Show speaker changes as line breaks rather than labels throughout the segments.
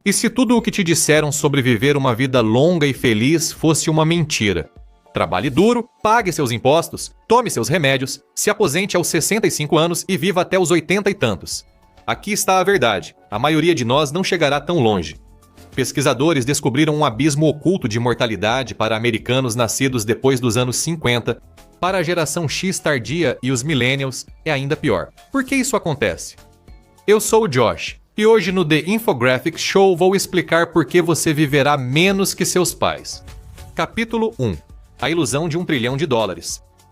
E se tudo o que te disseram sobre viver uma vida longa e feliz fosse uma mentira? Trabalhe duro, pague seus impostos, tome seus remédios, se aposente aos 65 anos e viva até os 80 e tantos. Aqui está a verdade: a maioria de nós não chegará tão longe. Pesquisadores descobriram um abismo oculto de mortalidade para americanos nascidos depois dos anos 50. Para a geração X tardia e os millennials, é ainda pior. Por que isso acontece? Eu sou o Josh, e hoje no The Infographics Show vou explicar por que você viverá menos que seus pais. Capítulo 1. A ilusão de $1 trilhão.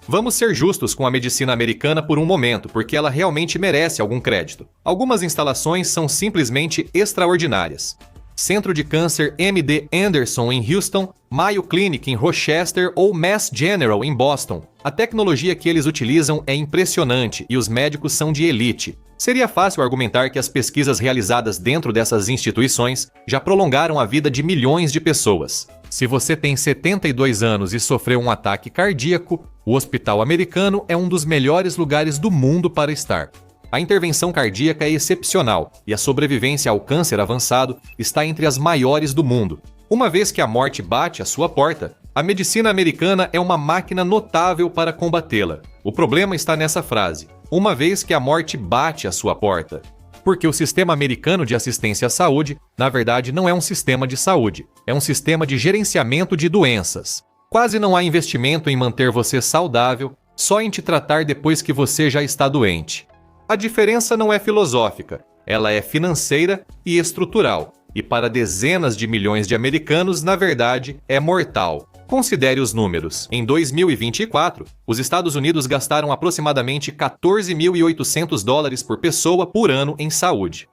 Vamos ser justos com a medicina americana por um momento, porque ela realmente merece algum crédito. Algumas instalações são simplesmente extraordinárias. Centro de Câncer MD Anderson em Houston, Mayo Clinic em Rochester ou Mass General em Boston. A tecnologia que eles utilizam é impressionante e os médicos são de elite. Seria fácil argumentar que as pesquisas realizadas dentro dessas instituições já prolongaram a vida de milhões de pessoas. Se você tem 72 anos e sofreu um ataque cardíaco, o Hospital Americano é um dos melhores lugares do mundo para estar. A intervenção cardíaca é excepcional e a sobrevivência ao câncer avançado está entre as maiores do mundo. Uma vez que a morte bate à sua porta, a medicina americana é uma máquina notável para combatê-la. O problema está nessa frase: uma vez que a morte bate à sua porta. Porque o sistema americano de assistência à saúde, na verdade, não é um sistema de saúde, é um sistema de gerenciamento de doenças. Quase não há investimento em manter você saudável, só em te tratar depois que você já está doente. A diferença não é filosófica, ela é financeira e estrutural, e para dezenas de milhões de americanos, na verdade, é mortal. Considere os números. Em 2024, os Estados Unidos gastaram aproximadamente $14.800 por pessoa por ano em saúde.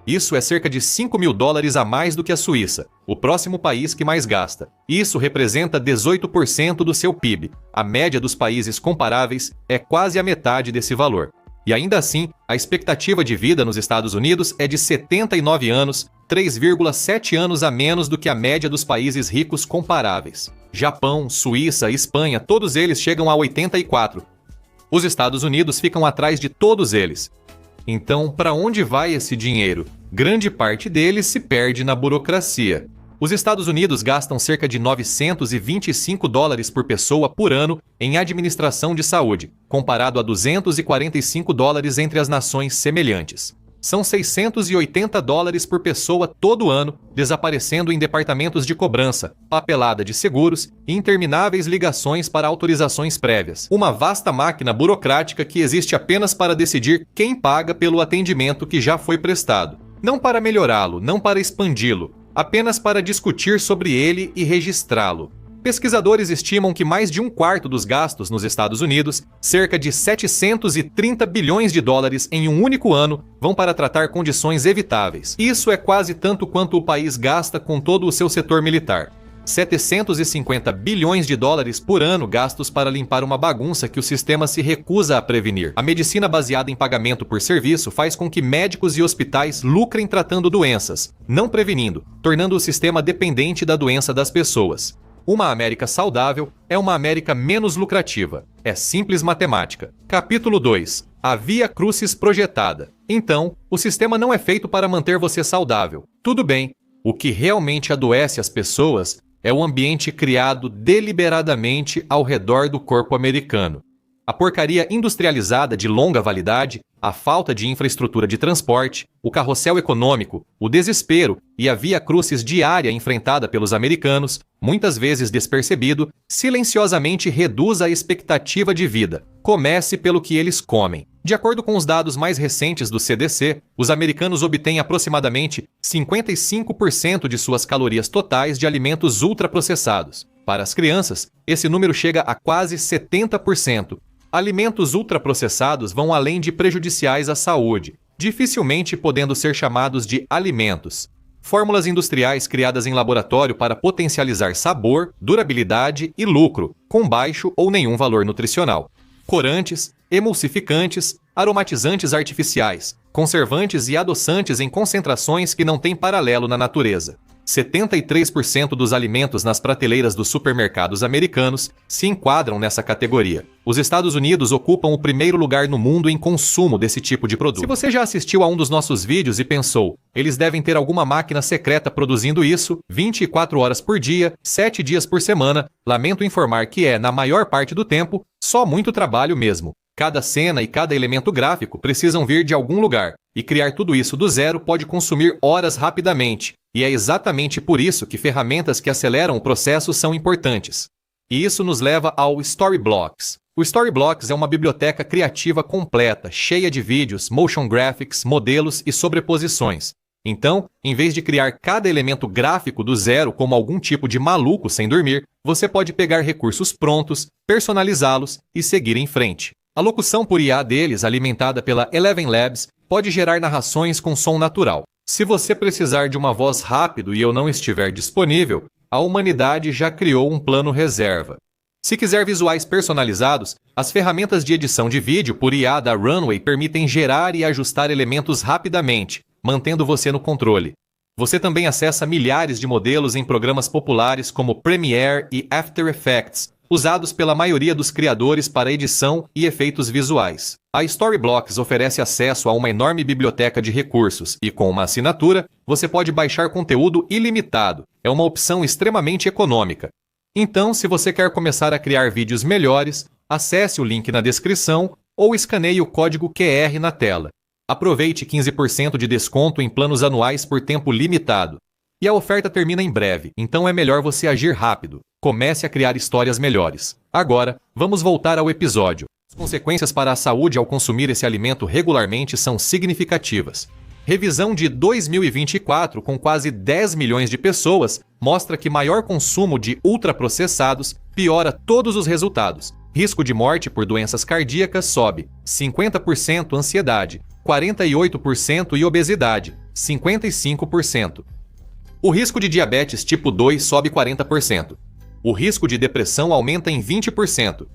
Isso é cerca de $5.000 a mais do que a Suíça, o próximo país que mais gasta. Isso representa 18% do seu PIB. A média dos países comparáveis é quase a metade desse valor. E ainda assim, a expectativa de vida nos Estados Unidos é de 79 anos, 3,7 anos a menos do que a média dos países ricos comparáveis. Japão, Suíça, Espanha, todos eles chegam a 84. Os Estados Unidos ficam atrás de todos eles. Então, para onde vai esse dinheiro? Grande parte dele se perde na burocracia. Os Estados Unidos gastam cerca de $925 por pessoa por ano em administração de saúde, comparado a $245 entre as nações semelhantes. São $680 por pessoa todo ano, desaparecendo em departamentos de cobrança, papelada de seguros e intermináveis ligações para autorizações prévias. Uma vasta máquina burocrática que existe apenas para decidir quem paga pelo atendimento que já foi prestado. Não para melhorá-lo, não para expandi-lo, apenas para discutir sobre ele e registrá-lo. Pesquisadores estimam que mais de um quarto dos gastos nos Estados Unidos, cerca de $730 bilhões em um único ano, vão para tratar condições evitáveis. Isso é quase tanto quanto o país gasta com todo o seu setor militar. $750 bilhões por ano gastos para limpar uma bagunça que o sistema se recusa a prevenir. A medicina baseada em pagamento por serviço faz com que médicos e hospitais lucrem tratando doenças, não prevenindo, tornando o sistema dependente da doença das pessoas. Uma América saudável é uma América menos lucrativa. É simples matemática. Capítulo 2. A Via Crucis projetada. Então, o sistema não é feito para manter você saudável. Tudo bem. O que realmente adoece as pessoas é o ambiente criado deliberadamente ao redor do corpo americano. A porcaria industrializada de longa validade, a falta de infraestrutura de transporte, o carrossel econômico, o desespero e a via crucis diária enfrentada pelos americanos, muitas vezes despercebido, silenciosamente reduz a expectativa de vida. Comece pelo que eles comem. De acordo com os dados mais recentes do CDC, os americanos obtêm aproximadamente 55% de suas calorias totais de alimentos ultraprocessados. Para as crianças, esse número chega a quase 70%. Alimentos ultraprocessados vão além de prejudiciais à saúde, dificilmente podendo ser chamados de alimentos. Fórmulas industriais criadas em laboratório para potencializar sabor, durabilidade e lucro, com baixo ou nenhum valor nutricional. Corantes, emulsificantes, aromatizantes artificiais, conservantes e adoçantes em concentrações que não têm paralelo na natureza. 73% dos alimentos nas prateleiras dos supermercados americanos se enquadram nessa categoria. Os Estados Unidos ocupam o primeiro lugar no mundo em consumo desse tipo de produto. Se você já assistiu a um dos nossos vídeos e pensou, eles devem ter alguma máquina secreta produzindo isso 24 horas por dia, 7 dias por semana, lamento informar que é, na maior parte do tempo, só muito trabalho mesmo. Cada cena e cada elemento gráfico precisam vir de algum lugar, e criar tudo isso do zero pode consumir horas rapidamente, e é exatamente por isso que ferramentas que aceleram o processo são importantes. E isso nos leva ao Storyblocks. O Storyblocks é uma biblioteca criativa completa, cheia de vídeos, motion graphics, modelos e sobreposições. Então, em vez de criar cada elemento gráfico do zero como algum tipo de maluco sem dormir, você pode pegar recursos prontos, personalizá-los e seguir em frente. A locução por IA deles, alimentada pela Eleven Labs, pode gerar narrações com som natural. Se você precisar de uma voz rápido e eu não estiver disponível, a humanidade já criou um plano reserva. Se quiser visuais personalizados, as ferramentas de edição de vídeo por IA da Runway permitem gerar e ajustar elementos rapidamente, mantendo você no controle. Você também acessa milhares de modelos em programas populares como Premiere e After Effects, usados pela maioria dos criadores para edição e efeitos visuais. A Storyblocks oferece acesso a uma enorme biblioteca de recursos e, com uma assinatura, você pode baixar conteúdo ilimitado. É uma opção extremamente econômica. Então, se você quer começar a criar vídeos melhores, acesse o link na descrição ou escaneie o código QR na tela. Aproveite 15% de desconto em planos anuais por tempo limitado. E a oferta termina em breve, então é melhor você agir rápido. Comece a criar histórias melhores. Agora, vamos voltar ao episódio. As consequências para a saúde ao consumir esse alimento regularmente são significativas. Revisão de 2024, com quase 10 milhões de pessoas, mostra que maior consumo de ultraprocessados piora todos os resultados. Risco de morte por doenças cardíacas sobe, 50% ansiedade, 48% e obesidade, 55%. O risco de diabetes tipo 2 sobe 40%. O risco de depressão aumenta em 20%.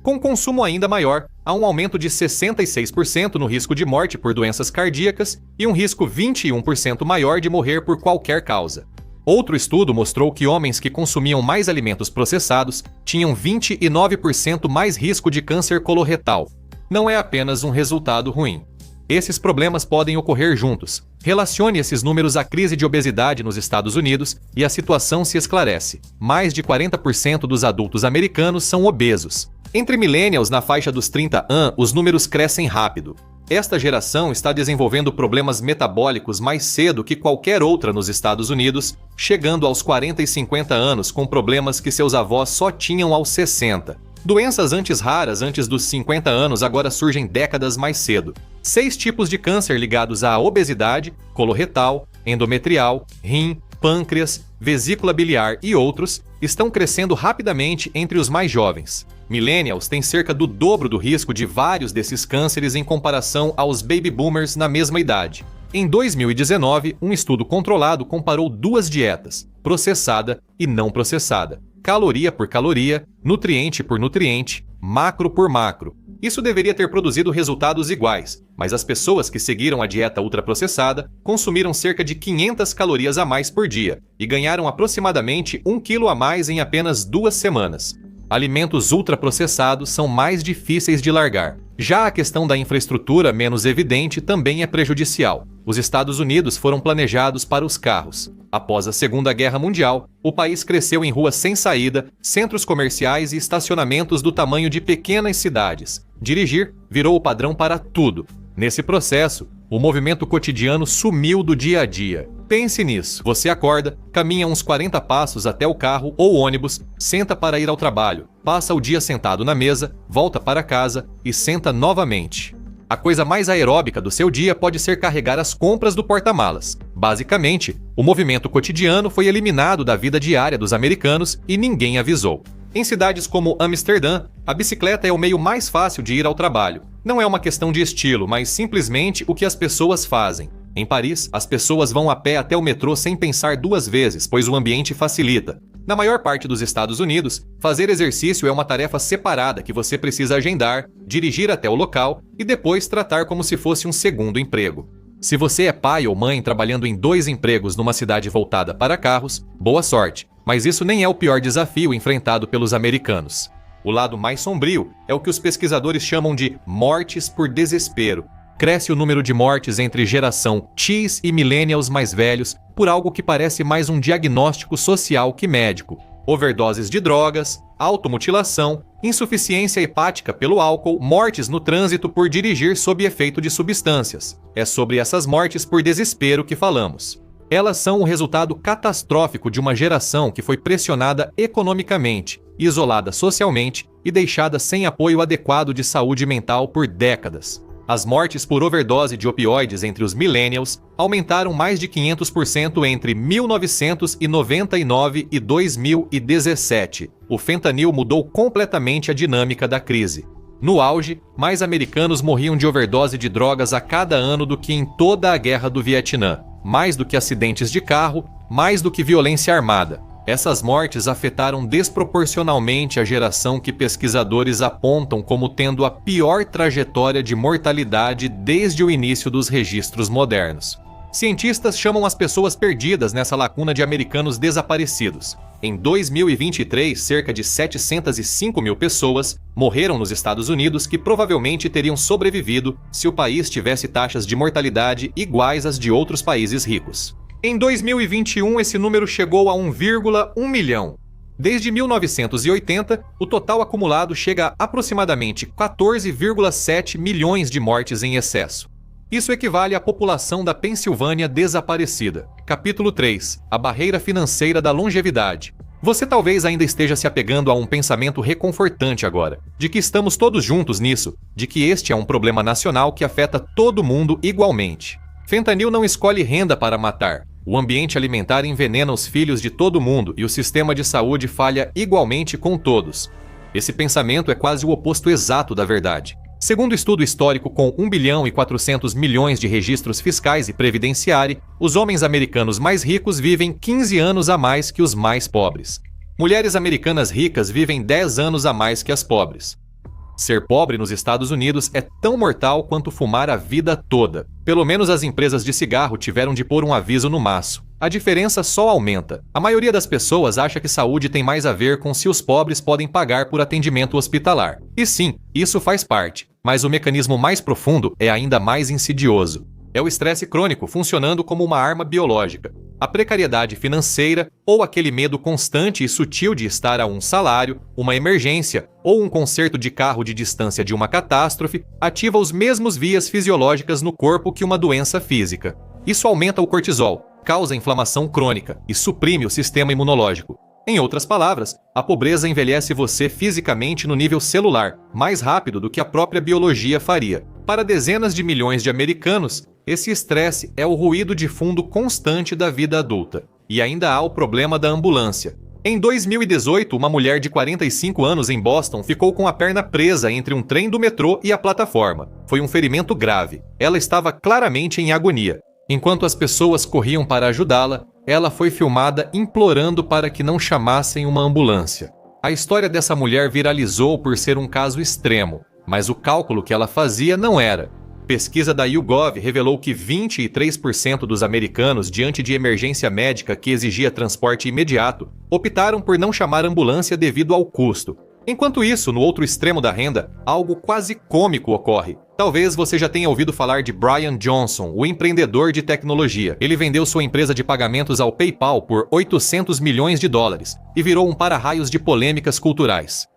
Com consumo ainda maior, há um aumento de 66% no risco de morte por doenças cardíacas e um risco 21% maior de morrer por qualquer causa. Outro estudo mostrou que homens que consumiam mais alimentos processados tinham 29% mais risco de câncer coloretal. Não é apenas um resultado ruim. Esses problemas podem ocorrer juntos. Relacione esses números à crise de obesidade nos Estados Unidos e a situação se esclarece. Mais de 40% dos adultos americanos são obesos. Entre millennials na faixa dos 30 anos, os números crescem rápido. Esta geração está desenvolvendo problemas metabólicos mais cedo que qualquer outra nos Estados Unidos, chegando aos 40 e 50 anos com problemas que seus avós só tinham aos 60. Doenças antes raras antes dos 50 anos agora surgem décadas mais cedo. 6 tipos de câncer ligados à obesidade, coloretal, endometrial, rim, pâncreas, vesícula biliar e outros estão crescendo rapidamente entre os mais jovens. Millennials têm cerca do dobro do risco de vários desses cânceres em comparação aos baby boomers na mesma idade. Em 2019, um estudo controlado comparou duas dietas, processada e não processada, caloria por caloria, nutriente por nutriente, macro por macro. Isso deveria ter produzido resultados iguais, mas as pessoas que seguiram a dieta ultraprocessada consumiram cerca de 500 calorias a mais por dia e ganharam aproximadamente 1 quilo a mais em apenas 2 semanas. Alimentos ultraprocessados são mais difíceis de largar. Já a questão da infraestrutura menos evidente também é prejudicial. Os Estados Unidos foram planejados para os carros. Após a Segunda Guerra Mundial, o país cresceu em ruas sem saída, centros comerciais e estacionamentos do tamanho de pequenas cidades. Dirigir virou o padrão para tudo. Nesse processo, o movimento cotidiano sumiu do dia a dia. Pense nisso. Você acorda, caminha uns 40 passos até o carro ou ônibus, senta para ir ao trabalho, passa o dia sentado na mesa, volta para casa e senta novamente. A coisa mais aeróbica do seu dia pode ser carregar as compras do porta-malas. Basicamente, o movimento cotidiano foi eliminado da vida diária dos americanos e ninguém avisou. Em cidades como Amsterdã, a bicicleta é o meio mais fácil de ir ao trabalho. Não é uma questão de estilo, mas simplesmente o que as pessoas fazem. Em Paris, as pessoas vão a pé até o metrô sem pensar 2 vezes, pois o ambiente facilita. Na maior parte dos Estados Unidos, fazer exercício é uma tarefa separada que você precisa agendar, dirigir até o local e depois tratar como se fosse um segundo emprego. Se você é pai ou mãe trabalhando em 2 empregos numa cidade voltada para carros, boa sorte, mas isso nem é o pior desafio enfrentado pelos americanos. O lado mais sombrio é o que os pesquisadores chamam de mortes por desespero. Cresce o número de mortes entre geração X e millennials mais velhos por algo que parece mais um diagnóstico social que médico. Overdoses de drogas, automutilação, insuficiência hepática pelo álcool, mortes no trânsito por dirigir sob efeito de substâncias. É sobre essas mortes por desespero que falamos. Elas são o resultado catastrófico de uma geração que foi pressionada economicamente, isolada socialmente e deixada sem apoio adequado de saúde mental por décadas. As mortes por overdose de opioides entre os millennials aumentaram mais de 500% entre 1999 e 2017. O fentanil mudou completamente a dinâmica da crise. No auge, mais americanos morriam de overdose de drogas a cada ano do que em toda a guerra do Vietnã. Mais do que acidentes de carro, mais do que violência armada. Essas mortes afetaram desproporcionalmente a geração que pesquisadores apontam como tendo a pior trajetória de mortalidade desde o início dos registros modernos. Cientistas chamam as pessoas perdidas nessa lacuna de americanos desaparecidos. Em 2023, cerca de 705 mil pessoas morreram nos Estados Unidos que provavelmente teriam sobrevivido se o país tivesse taxas de mortalidade iguais às de outros países ricos. Em 2021, esse número chegou a 1,1 milhão. Desde 1980, o total acumulado chega a aproximadamente 14,7 milhões de mortes em excesso. Isso equivale à população da Pensilvânia desaparecida. Capítulo 3. A barreira financeira da longevidade. Você talvez ainda esteja se apegando a um pensamento reconfortante agora, de que estamos todos juntos nisso, de que este é um problema nacional que afeta todo mundo igualmente. Fentanil não escolhe renda para matar. O ambiente alimentar envenena os filhos de todo mundo e o sistema de saúde falha igualmente com todos. Esse pensamento é quase o oposto exato da verdade. Segundo o estudo histórico com 1 bilhão e 400 milhões de registros fiscais e previdenciários, os homens americanos mais ricos vivem 15 anos a mais que os mais pobres. Mulheres americanas ricas vivem 10 anos a mais que as pobres. Ser pobre nos Estados Unidos é tão mortal quanto fumar a vida toda. Pelo menos as empresas de cigarro tiveram de pôr um aviso no maço. A diferença só aumenta. A maioria das pessoas acha que saúde tem mais a ver com se os pobres podem pagar por atendimento hospitalar. E sim, isso faz parte, mas o mecanismo mais profundo é ainda mais insidioso. É o estresse crônico funcionando como uma arma biológica. A precariedade financeira ou aquele medo constante e sutil de estar a um salário, uma emergência ou um conserto de carro de distância de uma catástrofe ativa os mesmos vias fisiológicas no corpo que uma doença física. Isso aumenta o cortisol, causa inflamação crônica e suprime o sistema imunológico. Em outras palavras, a pobreza envelhece você fisicamente no nível celular, mais rápido do que a própria biologia faria. Para dezenas de milhões de americanos, esse estresse é o ruído de fundo constante da vida adulta. E ainda há o problema da ambulância. Em 2018, uma mulher de 45 anos em Boston ficou com a perna presa entre um trem do metrô e a plataforma. Foi um ferimento grave. Ela estava claramente em agonia. Enquanto as pessoas corriam para ajudá-la, ela foi filmada implorando para que não chamassem uma ambulância. A história dessa mulher viralizou por ser um caso extremo, mas o cálculo que ela fazia não era. Pesquisa da YouGov revelou que 23% dos americanos, diante de emergência médica que exigia transporte imediato, optaram por não chamar ambulância devido ao custo. Enquanto isso, no outro extremo da renda, algo quase cômico ocorre. Talvez você já tenha ouvido falar de Brian Johnson, o empreendedor de tecnologia. Ele vendeu sua empresa de pagamentos ao PayPal por 800 milhões de dólares e virou um para-raios de polêmicas culturais.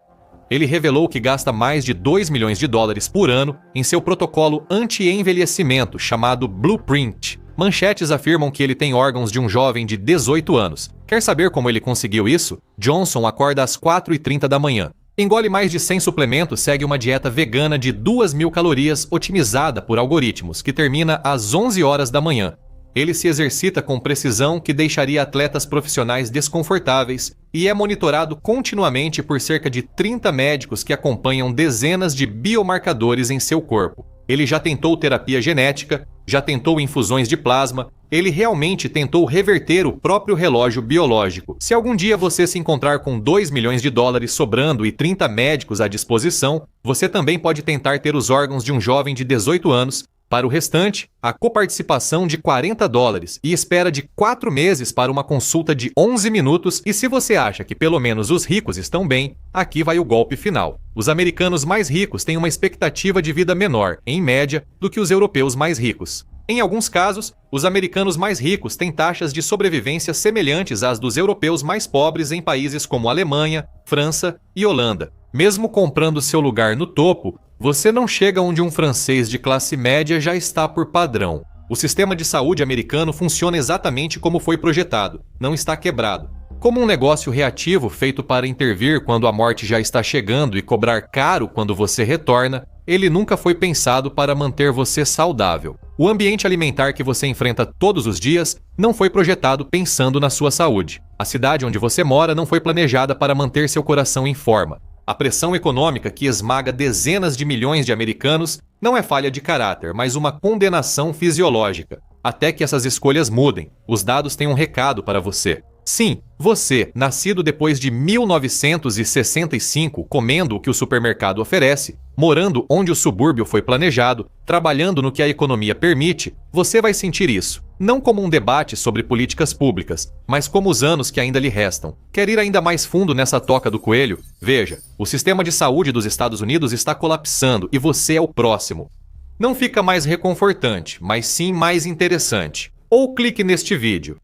Ele revelou que gasta mais de 2 milhões de dólares por ano em seu protocolo anti-envelhecimento chamado Blueprint. Manchetes afirmam que ele tem órgãos de um jovem de 18 anos. Quer saber como ele conseguiu isso? Johnson acorda às 4h30 da manhã. Engole mais de 100 suplementos, segue uma dieta vegana de 2.000 calorias otimizada por algoritmos, que termina às 11 horas da manhã. Ele se exercita com precisão que deixaria atletas profissionais desconfortáveis e é monitorado continuamente por cerca de 30 médicos que acompanham dezenas de biomarcadores em seu corpo. Ele já tentou terapia genética, já tentou infusões de plasma, ele realmente tentou reverter o próprio relógio biológico. Se algum dia você se encontrar com 2 milhões de dólares sobrando e 30 médicos à disposição, você também pode tentar ter os órgãos de um jovem de 18 anos Para o restante, a coparticipação de $40 e espera de 4 meses para uma consulta de 11 minutos. E se você acha que pelo menos os ricos estão bem, aqui vai o golpe final. Os americanos mais ricos têm uma expectativa de vida menor, em média, do que os europeus mais ricos. Em alguns casos, os americanos mais ricos têm taxas de sobrevivência semelhantes às dos europeus mais pobres em países como Alemanha, França e Holanda. Mesmo comprando seu lugar no topo, você não chega onde um francês de classe média já está por padrão. O sistema de saúde americano funciona exatamente como foi projetado, não está quebrado. Como um negócio reativo feito para intervir quando a morte já está chegando e cobrar caro quando você retorna, ele nunca foi pensado para manter você saudável. O ambiente alimentar que você enfrenta todos os dias não foi projetado pensando na sua saúde. A cidade onde você mora não foi planejada para manter seu coração em forma. A pressão econômica que esmaga dezenas de milhões de americanos não é falha de caráter, mas uma condenação fisiológica. Até que essas escolhas mudem, os dados têm um recado para você. Sim, você, nascido depois de 1965, comendo o que o supermercado oferece, morando onde o subúrbio foi planejado, trabalhando no que a economia permite, você vai sentir isso. Não como um debate sobre políticas públicas, mas como os anos que ainda lhe restam. Quer ir ainda mais fundo nessa toca do coelho? Veja, o sistema de saúde dos Estados Unidos está colapsando e você é o próximo. Não fica mais reconfortante, mas sim mais interessante. Ou clique neste vídeo.